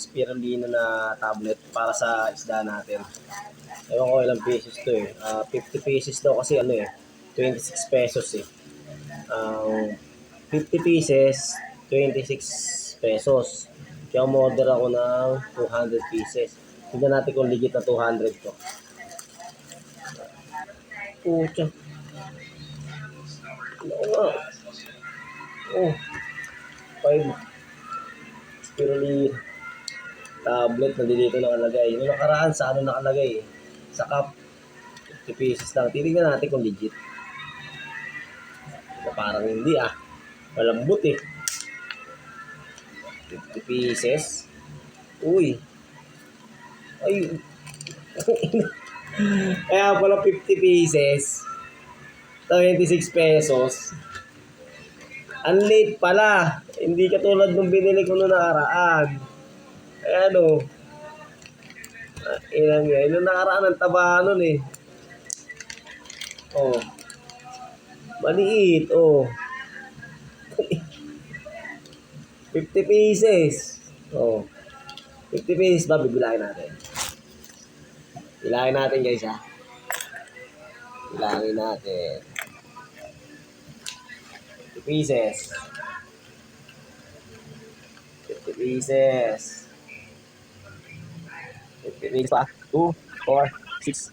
spirulina na tablet para sa isda natin. Ewan ko ilang pieces to eh. 50 pieces daw kasi 26 pesos eh. 50 pieces, 26 pesos. Kaya umorder ako ng 200 pieces. Tignan natin kung legit na 200 to. Pucha. Ano nga? Oh. 5 spirulina tablet na dito nakalagay. Yung nakaraan sa nakalagay eh. Sa cup. 50 pieces lang. Titignan natin kung legit. Parang hindi ah. Malambot eh. 50 pieces. Uy. Ay. Kaya pala 50 pieces. 26 pesos. Ang late pala. Hindi katulad nung binili ko noong nakaraan. Kaya ilang yan. Nung nakaraan ang taba nun eh. Oh. Maliit. Oh. 50 pieces. Oh. 50 pieces ba? Bibilangin natin. Bilangin natin guys ha. Bilangin natin. 50 pieces. 50 pieces. 50 pieces pa. 2, 4, 6,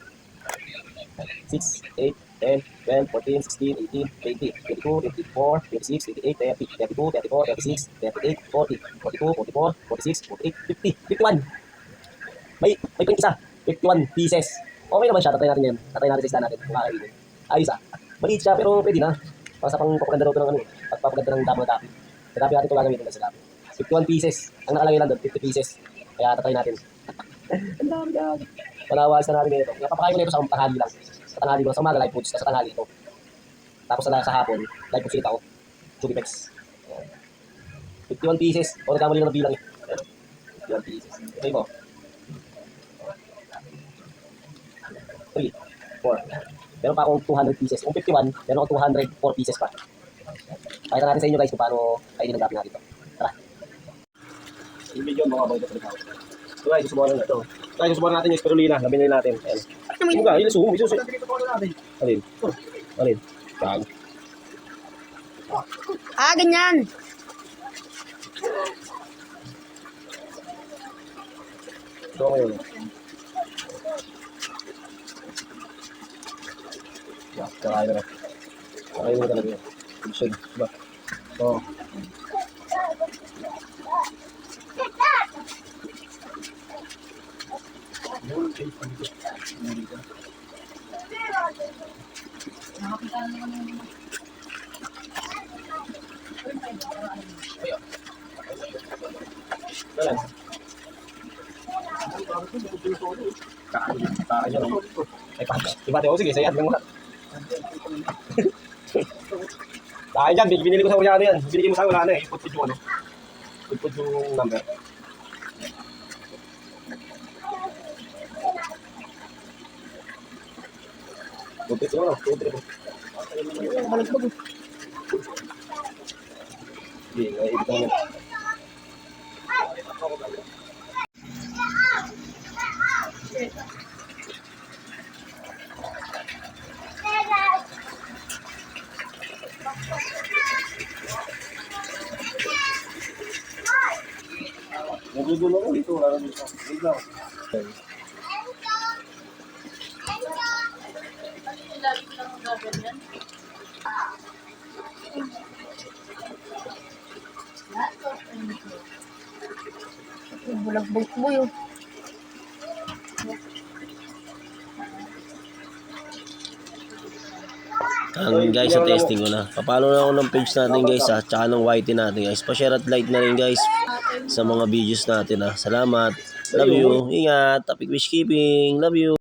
8, 10, 12, 14, 16, 18, 20, 22, 24, 26, 28, 30, 32, 34, 36, 38, 40, 42, 44, 46, 48, 50, 51. May print isa. 51 pieces. Okay naman siya. Tatry natin yan. Tatry natin sa isda natin. Kung kakainin. Ayos ah. Maliit siya pero pwede na. Para sa pang-papaganda daw ito ng pagpapaganda ng damo na tapi. Sa tapi natin ito gagamitin sa tapi. 51 pieces. Ang nakalagay lang doon, 50 pieces. Kaya tatry natin. Ang dami dami. Palawas na natin ito. Napapakain ko na ito sa tanghali lang. Sa tanghali ko. Sa umaga live foods. Sa tanghali ito. Tapos sa hapon, live foods ito ako. Chubipex. 51 pieces. O nagkamali lang ng bilang eh. 51 pieces. Okay po. 3, 4. Meron pa akong 200 pieces. Kung 51, meron akong 204 pieces pa. Pakita natin sa inyo guys kung paano kainin ang gapi natin ito. Tara. Yung video mga boy ito. So guys, susubukan na ito. Guys, susubukan natin yung spirulina. Nabinili natin. Ayan. Ano ba? Ilisuho. Alin? Alin? Saan? Ganyan. So ngayon. Kakain na. Kakain mo talaga yun. Ibig diba? Oo. Kakain siya. Ay, diba? Sige, sayat mo muna. Dahil dyan, binili ko sa kuryano yan. Binili mo sa wala na eh. Put yung Put yung number. Put yung balagbag. Hindi, ibig ko naman. Nagugulo ko dito, wala na dito. Wait lang. Bulagbog mo yun. Guys, sa testing ko na. Papalo na ako ng page natin guys ha. Tsaka ng YT natin guys. Pa-share at like na rin guys sa mga videos natin ha. Salamat. Love you. Ingat. Topic wish keeping. Love you.